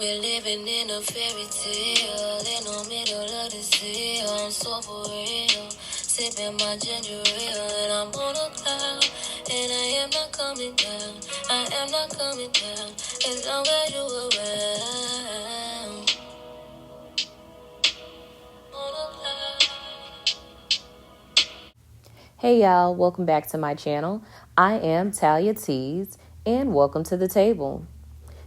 We're living in a fairy tale in the middle of the sea. I'm so for real, sipping my ginger ale, and I'm on a cloud. And I am not coming down. I am not coming down as long as you around. On a cloud. Hey y'all, welcome back to my channel. I am Talia Tees, and welcome to the table.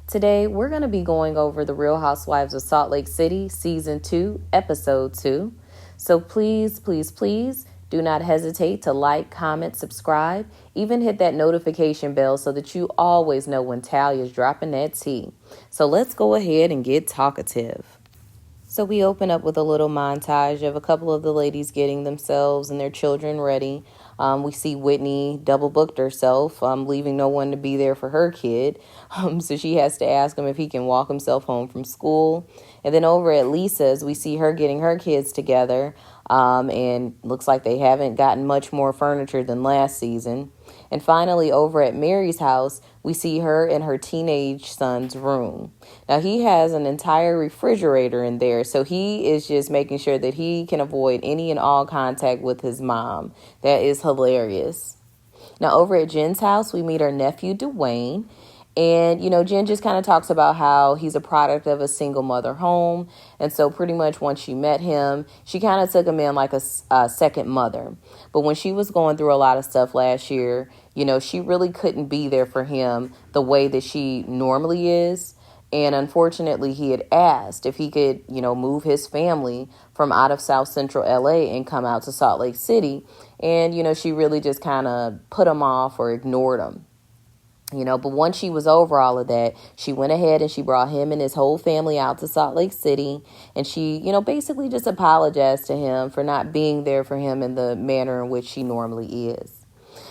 Today, we're going to be going over the Real Housewives of Salt Lake City, Season 2, Episode 2. So please, please, please do not hesitate to like, comment, subscribe, even hit that notification bell so that you always know when Talia's dropping that tea. So let's go ahead and get talkative. So we open up with a little montage of a couple of the ladies getting themselves and their children ready. We see Whitney double booked herself, leaving no one to be there for her kid. So she has to ask him if he can walk himself home from school. And then over at Lisa's, we see her getting her kids together. And looks like they haven't gotten much more furniture than last season. And finally, over at Mary's house, we see her in her teenage son's room. Now, he has an entire refrigerator in there, so he is just making sure that he can avoid any and all contact with his mom. That is hilarious. Now, over at Jen's house, we meet her nephew, Dwayne. And, Jen just kind of talks about how he's a product of a single mother home. And so pretty much once she met him, she kind of took him in like a second mother. But when she was going through a lot of stuff last year, she really couldn't be there for him the way that she normally is. And unfortunately, he had asked if he could, move his family from out of South Central LA and come out to Salt Lake City. And, she really just kind of put him off or ignored him. But once she was over all of that, she went ahead and she brought him and his whole family out to Salt Lake City. And she, basically just apologized to him for not being there for him in the manner in which she normally is.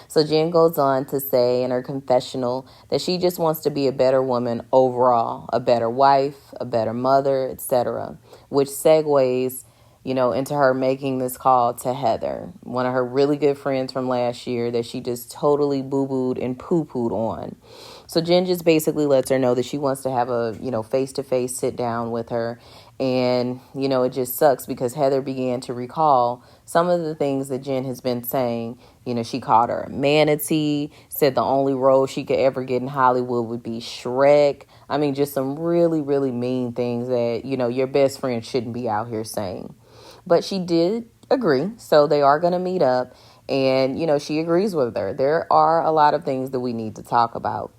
So Jen goes on to say in her confessional that she just wants to be a better woman overall, a better wife, a better mother, etc., which segues into her making this call to Heather, one of her really good friends from last year that she just totally boo-booed and poo-pooed on. So Jen just basically lets her know that she wants to have a, face-to-face sit down with her. And, it just sucks because Heather began to recall some of the things that Jen has been saying. She called her a manatee, said the only role she could ever get in Hollywood would be Shrek. I mean, just some really, really mean things that, your best friend shouldn't be out here saying. But she did agree, so they are going to meet up, and, she agrees with her. There are a lot of things that we need to talk about.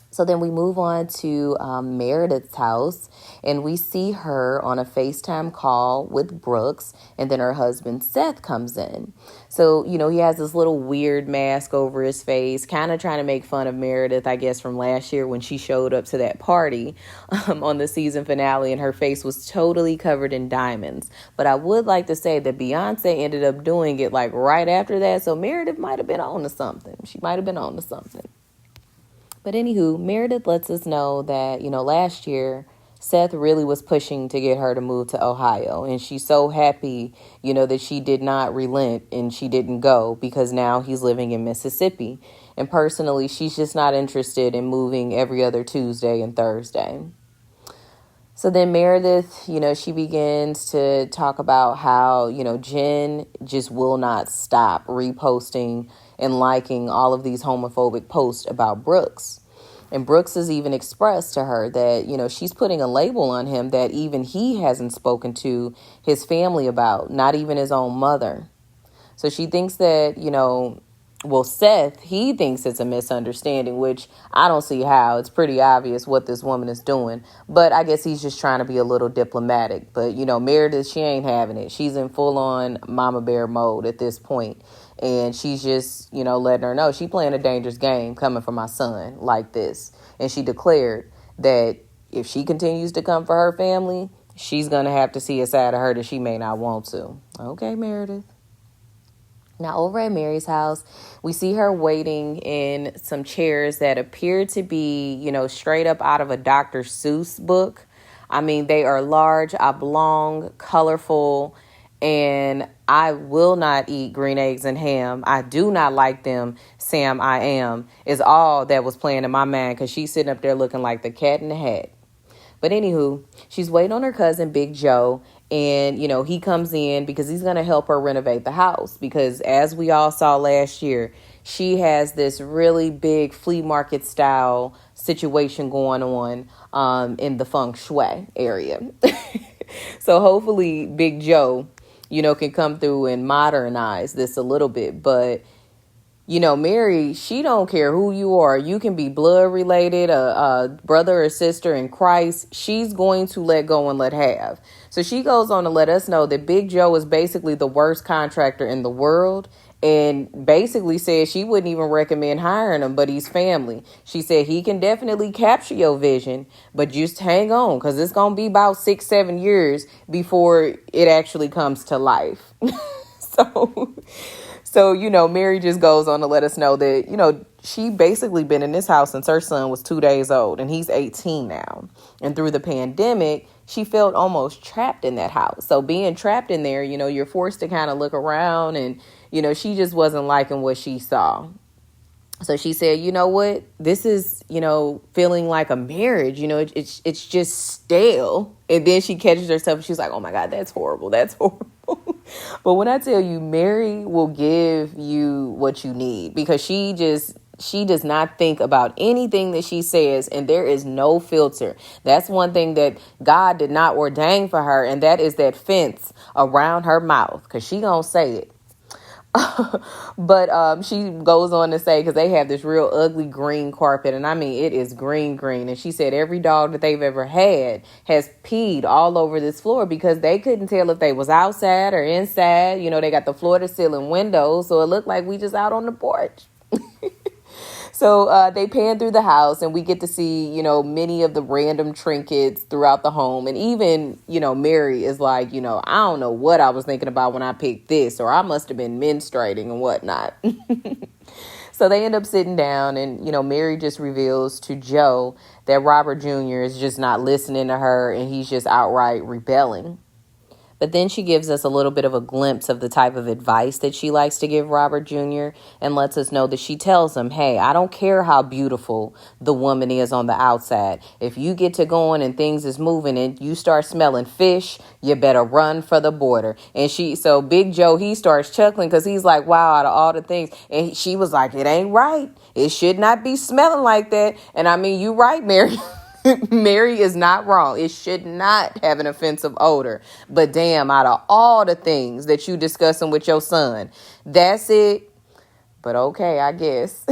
So then we move on to Meredith's house, and we see her on a FaceTime call with Brooks, and then her husband Seth comes in. So, he has this little weird mask over his face, kind of trying to make fun of Meredith, I guess, from last year when she showed up to that party on the season finale, and her face was totally covered in diamonds. But I would like to say that Beyonce ended up doing it like right after that, so Meredith might have been on to something. She might have been on to something. But anywho, Meredith lets us know that, last year, Seth really was pushing to get her to move to Ohio. And she's so happy, that she did not relent and she didn't go because now he's living in Mississippi. And personally, she's just not interested in moving every other Tuesday and Thursday. So then Meredith, she begins to talk about how, Jen just will not stop reposting and liking all of these homophobic posts about Brooks. And Brooks has even expressed to her that, she's putting a label on him that even he hasn't spoken to his family about, not even his own mother. So she thinks that, Seth, he thinks it's a misunderstanding, which I don't see how. It's pretty obvious what this woman is doing. But I guess he's just trying to be a little diplomatic. But, Meredith, she ain't having it. She's in full-on mama bear mode at this point. And she's just, letting her know she playing a dangerous game coming for my son like this. And she declared that if she continues to come for her family, she's going to have to see a side of her that she may not want to. Okay, Meredith. Now, over at Mary's house, we see her waiting in some chairs that appear to be, straight up out of a Dr. Seuss book. I mean, they are large, oblong, colorful, and I will not eat green eggs and ham. I do not like them. Sam, I am, is all that was playing in my mind because she's sitting up there looking like the cat in the hat. But anywho, she's waiting on her cousin, Big Joe. And, he comes in because he's going to help her renovate the house. Because as we all saw last year, she has this really big flea market style situation going on in the feng shui area. So hopefully Big Joe, can come through and modernize this a little bit. But Mary, she don't care who you are. You can be blood related, a brother or sister in Christ. She's going to let go and let have. So she goes on to let us know that Big Joe is basically the worst contractor in the world, and basically said she wouldn't even recommend hiring him, but he's family. She said he can definitely capture your vision, but just hang on, because it's going to be about 6-7 years before it actually comes to life. So, Mary just goes on to let us know that, she basically been in this house since her son was 2 days old, and he's 18 now. And through the pandemic, she felt almost trapped in that house. So being trapped in there, you're forced to kind of look around, and, she just wasn't liking what she saw. So she said, you know what, this is, feeling like a marriage, it's just stale. And then she catches herself and she's like, oh my God, that's horrible. That's horrible. But when I tell you, Mary will give you what you need, because she does not think about anything that she says, and there is no filter. That's one thing that God did not ordain for her, and that is that fence around her mouth, because she gonna say it. But she goes on to say, because they have this real ugly green carpet, and I mean it is green, and she said every dog that they've ever had has peed all over this floor, because they couldn't tell if they was outside or inside. They got the floor to ceiling windows, so it looked like we just out on the porch. So they pan through the house, and we get to see, many of the random trinkets throughout the home. And even, Mary is like, I don't know what I was thinking about when I picked this, or I must have been menstruating and whatnot. So they end up sitting down, and, Mary just reveals to Joe that Robert Jr. is just not listening to her, and he's just outright rebelling. But then she gives us a little bit of a glimpse of the type of advice that she likes to give Robert Jr. and lets us know that she tells him, hey, I don't care how beautiful the woman is on the outside. If you get to going and things is moving and you start smelling fish, you better run for the border. And so Big Joe, he starts chuckling because he's like, wow, out of all the things. And she was like, it ain't right. It should not be smelling like that. And I mean, you right, Mary. Mary is not wrong. It should not have an offensive odor. But damn, out of all the things that you discussing with your son, that's it. But okay, I guess.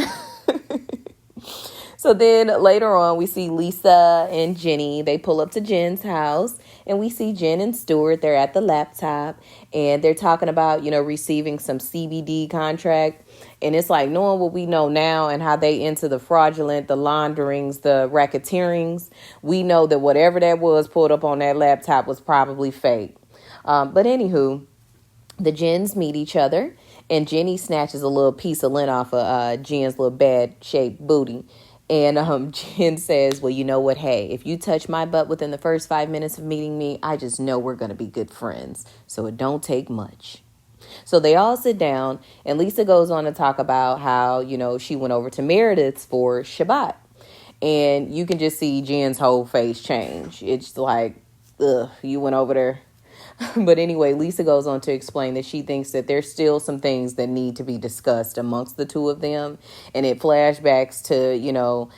So then later on, we see Lisa and Jenny. They pull up to Jen's house, and we see Jen and Stuart. They're at the laptop, and they're talking about, receiving some CBD contract. And it's like, knowing what we know now and how they into the fraudulent, the launderings, the racketeerings, we know that whatever that was pulled up on that laptop was probably fake. But anywho, the Jens meet each other, and Jenny snatches a little piece of lint off of Jen's little bad-shaped booty. And Jen says, well, you know what? Hey, if you touch my butt within the first 5 minutes of meeting me, I just know we're going to be good friends. So it don't take much. So they all sit down, and Lisa goes on to talk about how, she went over to Meredith's for Shabbat. And you can just see Jen's whole face change. It's like, ugh, you went over there. But anyway, Lisa goes on to explain that she thinks that there's still some things that need to be discussed amongst the two of them. And it flashbacks to,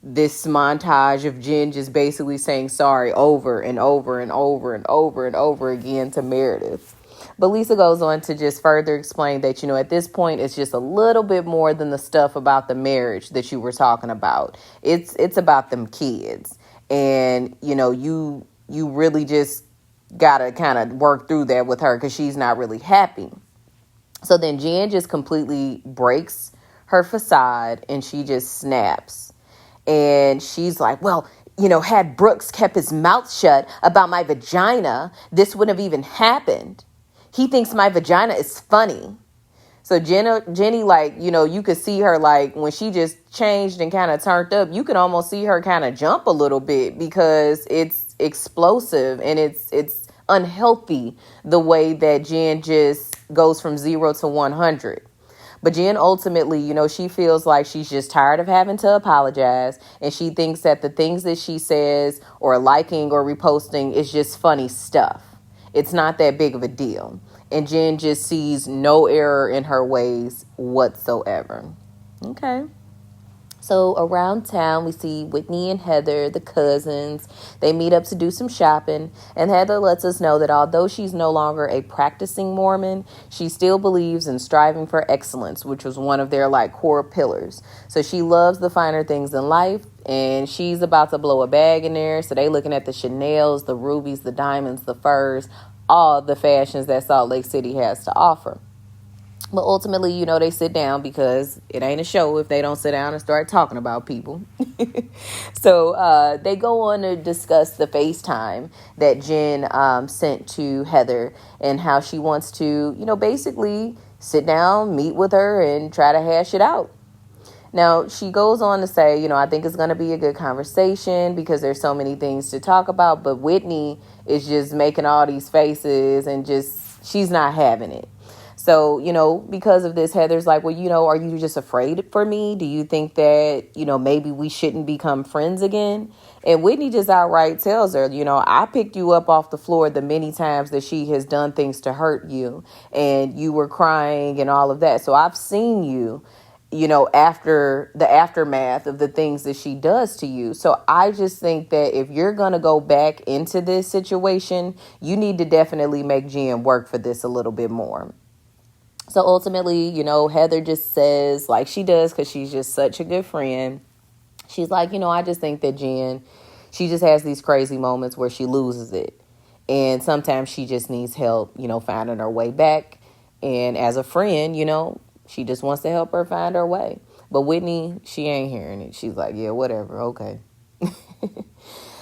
this montage of Jen just basically saying sorry over and over and over and over and over again to Meredith. But Lisa goes on to just further explain that, at this point, it's just a little bit more than the stuff about the marriage that you were talking about. It's about them kids. And, you really just got to kind of work through that with her because she's not really happy. So then Jen just completely breaks her facade and she just snaps. And she's like, well, had Brooks kept his mouth shut about my vagina, this wouldn't have even happened. He thinks my vagina is funny. So Jenny, like, you could see her, like, when she just changed and kind of turned up, you could almost see her kind of jump a little bit because it's explosive and it's unhealthy the way that Jen just goes from 0 to 100. But Jen ultimately, she feels like she's just tired of having to apologize. And she thinks that the things that she says or liking or reposting is just funny stuff. It's not that big of a deal. And Jen just sees no error in her ways whatsoever. Okay. So around town, we see Whitney and Heather, the cousins. They meet up to do some shopping. And Heather lets us know that although she's no longer a practicing Mormon, she still believes in striving for excellence, which was one of their core pillars. So she loves the finer things in life, and she's about to blow a bag in there. So they looking at the Chanels, the rubies, the diamonds, the furs, all the fashions that Salt Lake City has to offer. But ultimately, they sit down because it ain't a show if they don't sit down and start talking about people. So they go on to discuss the FaceTime that Jen sent to Heather and how she wants to, basically sit down, meet with her, and try to hash it out. Now, she goes on to say, I think it's going to be a good conversation because there's so many things to talk about. But Whitney is just making all these faces and she's not having it. So, because of this, Heather's like, well, are you just afraid for me? Do you think that, maybe we shouldn't become friends again? And Whitney just outright tells her, I picked you up off the floor the many times that she has done things to hurt you and you were crying and all of that. So I've seen you, after the aftermath of the things that she does to you. So I just think that if you're going to go back into this situation, you need to definitely make Jen work for this a little bit more. So ultimately, Heather just says, like she does, because she's just such a good friend. She's like, I just think that Jen, she just has these crazy moments where she loses it. And sometimes she just needs help, finding her way back. And as a friend, she just wants to help her find her way. But Whitney, she ain't hearing it. She's like, yeah, whatever. Okay.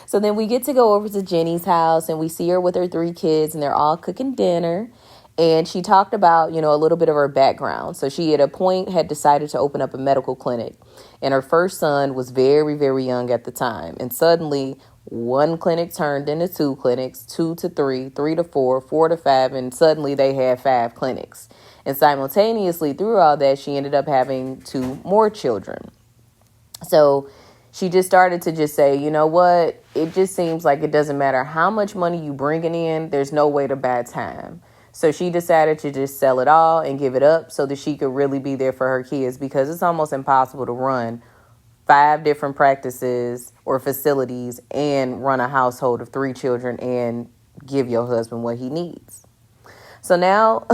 So then we get to go over to Jenny's house and we see her with her 3 kids and they're all cooking dinner. And she talked about, a little bit of her background. So she at a point had decided to open up a medical clinic. And her first son was very, very young at the time. And suddenly 1 clinic turned into 2 clinics, 2 to 3, 3 to 4, 4 to 5. And suddenly they had 5 clinics. And simultaneously through all that, she ended up having 2 more children. So she just started to just say, you know what? It just seems like it doesn't matter how much money you bringing in. There's no way to buy time. So she decided to just sell it all and give it up so that she could really be there for her kids, because it's almost impossible to run 5 different practices or facilities and run a household of 3 children and give your husband what he needs. So now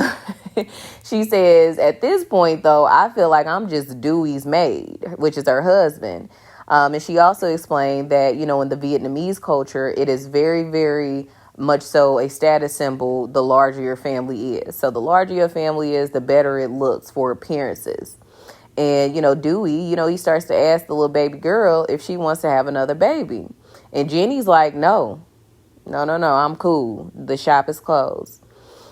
she says, at this point, though, I feel like I'm just Dewey's maid, which is her husband. And she also explained that, in the Vietnamese culture, it is very, very much so a status symbol the larger your family is. So the larger your family is, the better it looks for appearances. And, Dewey, he starts to ask the little baby girl if she wants to have another baby. And Jenny's like, no, I'm cool. The shop is closed.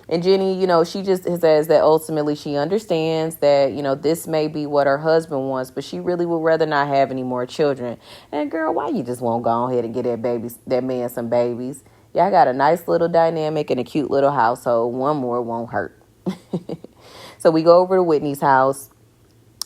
And Jenny, she just says that ultimately she understands that, this may be what her husband wants, but she really would rather not have any more children. And girl, why you just won't go ahead and get that man some babies? Y'all got a nice little dynamic and a cute little household. 1 more won't hurt. So we go over to Whitney's house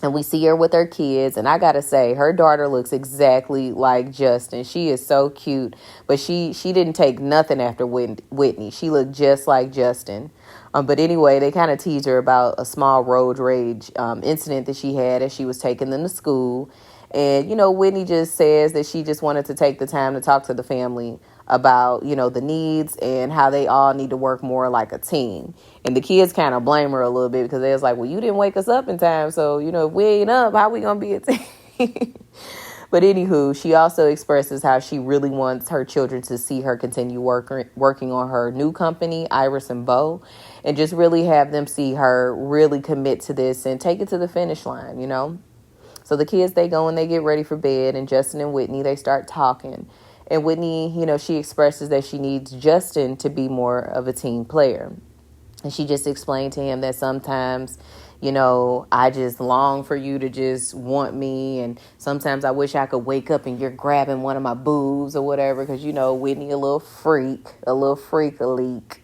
and we see her with her kids. And I got to say, her daughter looks exactly like Justin. She is so cute. But she didn't take nothing after Whitney. She looked just like Justin. But anyway, they kind of tease her about a small road rage incident that she had as she was taking them to school. And, Whitney just says that she just wanted to take the time to talk to the family about, the needs and how they all need to work more like a team. And the kids kind of blame her a little bit because they was like, well, you didn't wake us up in time. So, if we ain't up, how we going to be a team? But anywho, she also expresses how she really wants her children to see her continue working on her new company, Iris and Bo, and just really have them see her really commit to this and take it to the finish line, So the kids, they go and they get ready for bed, and Justin and Whitney, they start talking. And Whitney, she expresses that she needs Justin to be more of a team player. And she just explained to him that sometimes, I just long for you to just want me. And sometimes I wish I could wake up and you're grabbing one of my boobs or whatever. Because, Whitney, a little freak a leak.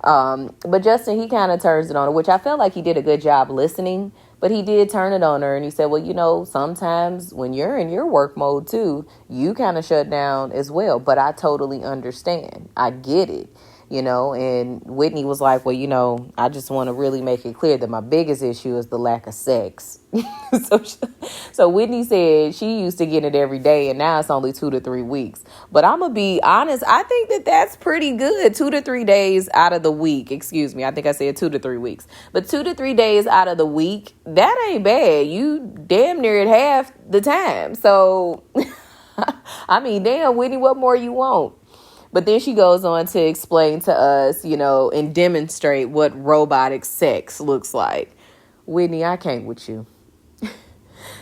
But Justin, he kind of turns it on her, which I felt like he did a good job listening. But he did turn it on her, and he said, well, sometimes when you're in your work mode too, you kind of shut down as well. But I totally understand. I get it. And Whitney was like, well, I just want to really make it clear that my biggest issue is the lack of sex. so Whitney said she used to get it every day, and now it's only 2 to 3 weeks. But I'm going to be honest, I think that that's pretty good. 2 to 3 days out of the week. Excuse me. I think I said 2 to 3 weeks. But 2 to 3 days out of the week, that ain't bad. You damn near at half the time. So, I mean, damn, Whitney, what more you want? But then she goes on to explain to us, and demonstrate what robotic sex looks like. Whitney, I can't with you.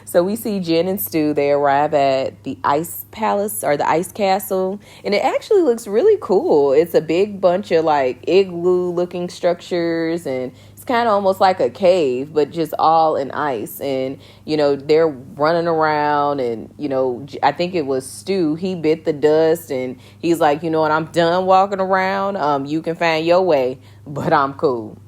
So we see Jen and Stu. They arrive at the Ice Palace or the Ice Castle. And it actually looks really cool. It's a big bunch of like igloo looking structures, and it's kind of almost like a cave, but just all in ice. And, they're running around, and, I think it was Stu. He bit the dust, and he's like, you know what, I'm done walking around. You can find your way, but I'm cool.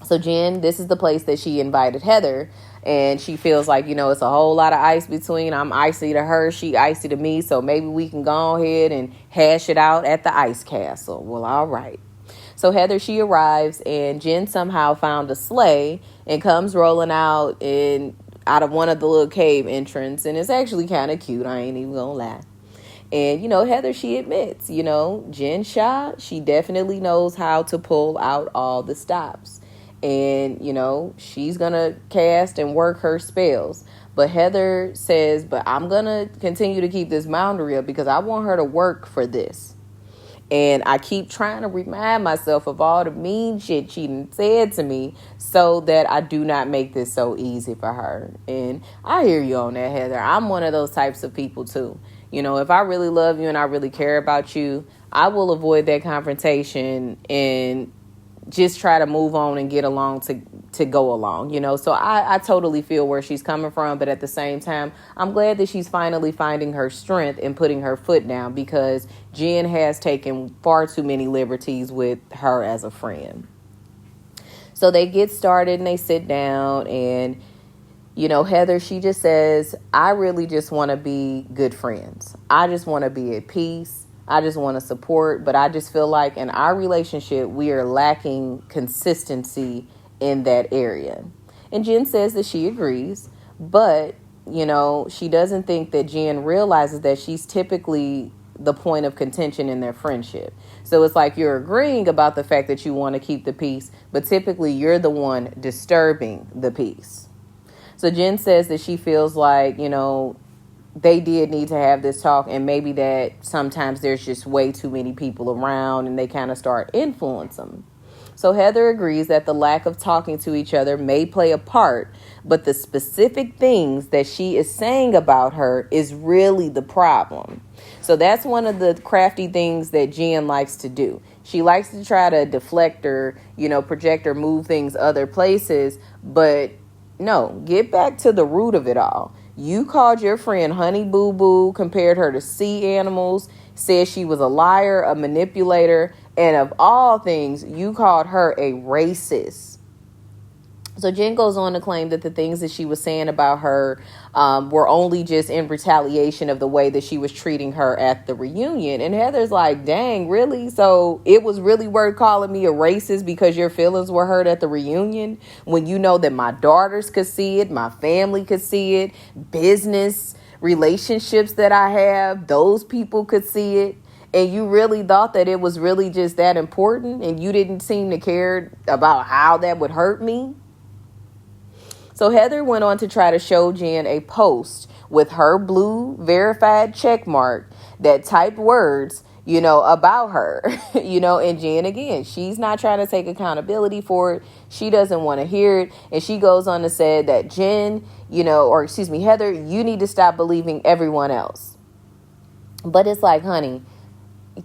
So Jen, this is the place that she invited Heather, and she feels like, it's a whole lot of ice between. I'm icy to her, she icy to me, so maybe we can go ahead and hash it out at the Ice Castle. Well, all right. So Heather, she arrives, and Jen somehow found a sleigh and comes rolling out out of one of the little cave entrance, and it's actually kind of cute, I ain't even gonna lie. And, Heather, she admits, Jen Shah, she definitely knows how to pull out all the stops. And, she's going to cast and work her spells. But Heather says, but I'm going to continue to keep this boundary up because I want her to work for this. And I keep trying to remind myself of all the mean shit she said to me so that I do not make this so easy for her. And I hear you on that, Heather. I'm one of those types of people, too. If I really love you and I really care about you, I will avoid that confrontation and just try to move on and get along to go along, So I totally feel where she's coming from. But at the same time, I'm glad that she's finally finding her strength and putting her foot down, because Jen has taken far too many liberties with her as a friend. So they get started and they sit down, and, Heather, she just says, I really just want to be good friends. I just want to be at peace. I just want to support, but I just feel like in our relationship, we are lacking consistency in that area. And Jen says that she agrees, but, she doesn't think that Jen realizes that she's typically the point of contention in their friendship. So it's like you're agreeing about the fact that you want to keep the peace, but typically you're the one disturbing the peace. So Jen says that she feels like, they did need to have this talk, and maybe that sometimes there's just way too many people around and they kind of start influencing them. So Heather agrees that the lack of talking to each other may play a part, but the specific things that she is saying about her is really the problem. So that's one of the crafty things that Jen likes to do. She likes to try to deflect or, project or move things other places, but no, get back to the root of it all. You called your friend Honey Boo Boo, compared her to sea animals, said she was a liar, a manipulator, and of all things, you called her a racist. So Jen goes on to claim that the things that she was saying about her were only just in retaliation of the way that she was treating her at the reunion. And Heather's like, dang, really? So it was really worth calling me a racist because your feelings were hurt at the reunion, when you know that my daughters could see it, my family could see it, business relationships that I have, those people could see it. And you really thought that it was really just that important, and you didn't seem to care about how that would hurt me? So Heather went on to try to show Jen a post with her blue verified check mark that typed words, about her, and Jen, again, she's not trying to take accountability for it. She doesn't want to hear it. And she goes on to say that Heather, you need to stop believing everyone else. But it's like, honey,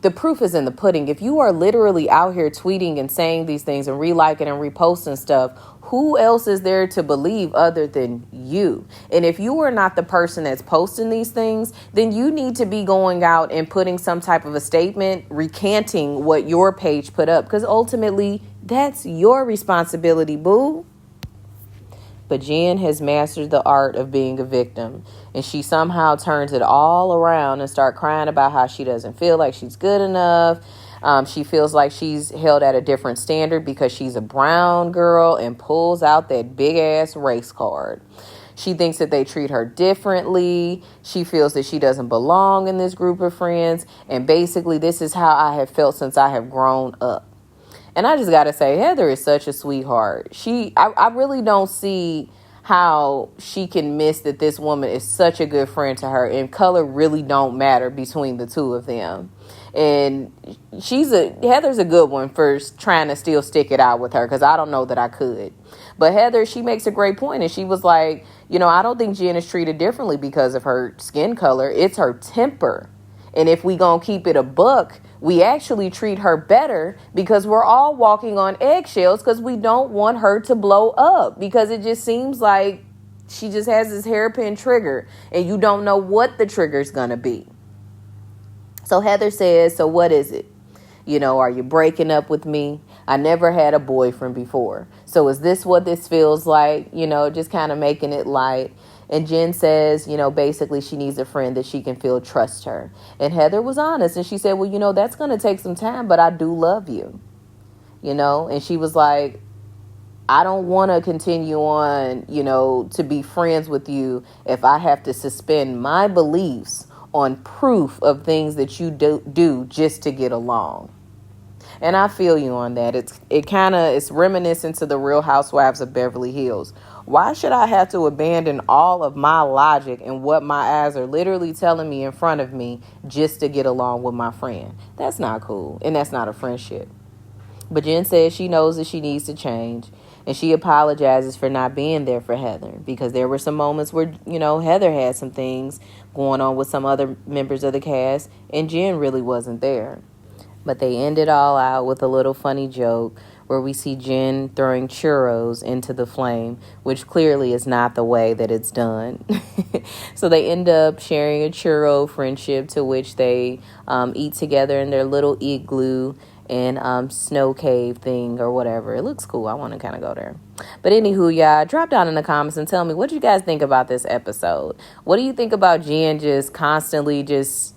the proof is in the pudding. If you are literally out here tweeting and saying these things and reliking and reposting stuff, who else is there to believe other than you? And if you are not the person that's posting these things, then you need to be going out and putting some type of a statement recanting what your page put up, because ultimately that's your responsibility, boo. but Jen has mastered the art of being a victim, and she somehow turns it all around and start crying about how she doesn't feel like she's good enough. She feels like she's held at a different standard because she's a brown girl, and pulls out that big ass race card. She thinks that they treat her differently. She feels that she doesn't belong in this group of friends. And basically, this is how I have felt since I have grown up. And I just got to say, Heather is such a sweetheart. I really don't see how she can miss that this woman is such a good friend to her, and color really don't matter between the two of them. And Heather's a good one for trying to still stick it out with her, because I don't know that I could. But Heather, she makes a great point, and she was like, I don't think Jen is treated differently because of her skin color. It's her temper. And if we gonna keep it a buck, we actually treat her better because we're all walking on eggshells because we don't want her to blow up, because it just seems like she just has this hairpin trigger and you don't know what the trigger's gonna be. So Heather says, so what is it? Are you breaking up with me? I never had a boyfriend before. So is this what this feels like? Just kind of making it light. And Jen says, basically she needs a friend that she can feel trust her. And Heather was honest. And she said, well, that's going to take some time, but I do love you. And she was like, I don't want to continue on, to be friends with you if I have to suspend my beliefs on proof of things that you do just to get along. And I feel you on that. It's reminiscent to the Real Housewives of Beverly Hills. Why should I have to abandon all of my logic and what my eyes are literally telling me in front of me just to get along with my friend? That's not cool. And that's not a friendship. But Jen says she knows that she needs to change. And she apologizes for not being there for Heather, because there were some moments where, Heather had some things going on with some other members of the cast, and Jen really wasn't there. But they end it all out with a little funny joke where we see Jen throwing churros into the flame, which clearly is not the way that it's done. So they end up sharing a churro friendship, to which they eat together in their little igloo and snow cave thing or whatever. It looks cool. I want to kind of go there. But anywho, y'all, drop down in the comments and tell me, what you guys think about this episode? What do you think about Jen just constantly just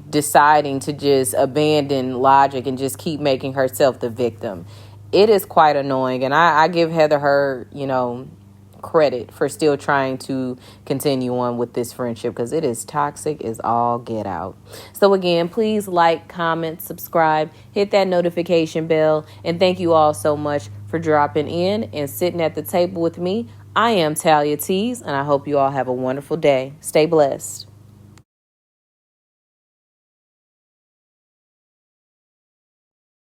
deciding to just abandon logic and just keep making herself the victim? It is quite annoying, and I give Heather her, credit for still trying to continue on with this friendship, because it is toxic as all get out. So again, please like, comment, subscribe, hit that notification bell, and thank you all so much for dropping in and sitting at the table with me. I am Talia Tees, and I hope you all have a wonderful day. Stay blessed.